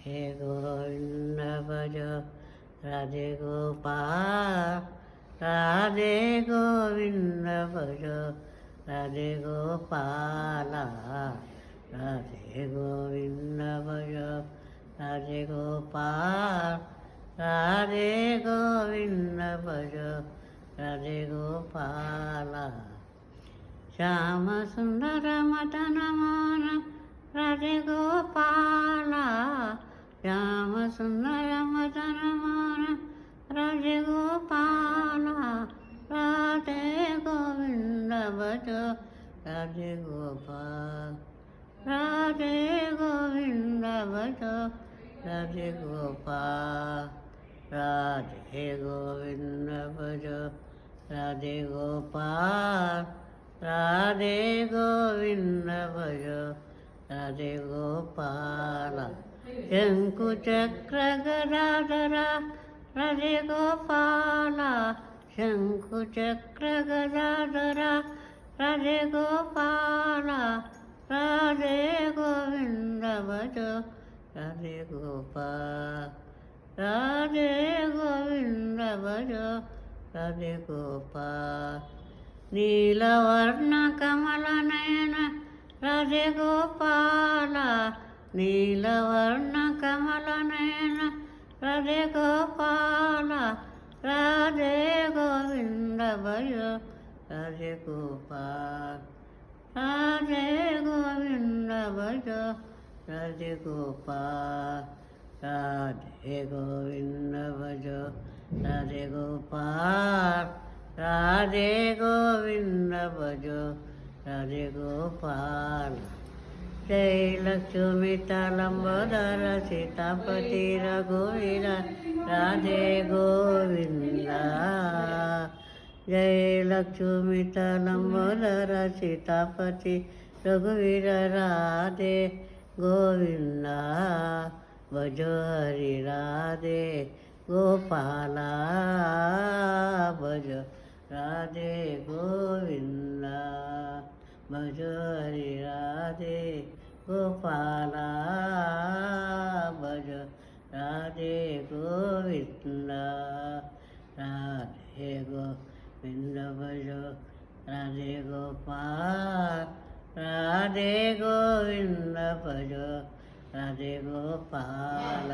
हे गोविंद भज राधे गोपाल राधे गोविंद भज राधे गोपाल राधे गोविंद भज राधे गोपाल राधे गोविंद भज राधे गोपाल श्याम सुंदर मदन मोहन राधे गोपाल श्याम सुंदर मदन मोहन राधे गोपाल राधे गोविंद भज राधे गोपाल राधे गोविंद भज राधे गोपाल राधे गोविंद भज राधे गोपाल राधे गोविंद भज राधे गोपाल शंकु चक्र गदाधरा राधे गोपाल शंकु चक्र गदाधरा राधे गोपाल राधे गोविंद भज राधे गोपाल राधे गोविंद भज राधे गोपाल नीलवर्ण कमल नयन राधे गोपाल नीलवर्ण कमल नयन राधे गोपाल राधे गोविंद भज राधे गोपाल राधे गोविंद भज राधे गोपाल राधे गोविंद भज राधे गोपाल राधे गोविंद भज राधे गोपाल जय लक्ष्मी लंबोदर सीतापति रघुवीर राधे गोविंद जय लक्ष्मी लंबोदर सीतापति रघुवीर राधे गोविंद भज हरि राधे गोपाल भज राधे गोविंद भज हरि राधे गोपाल भज राधे गोविंद राधे गोविंद भज राधे गोपाल राधे गोविंद भज राधे गोपाल।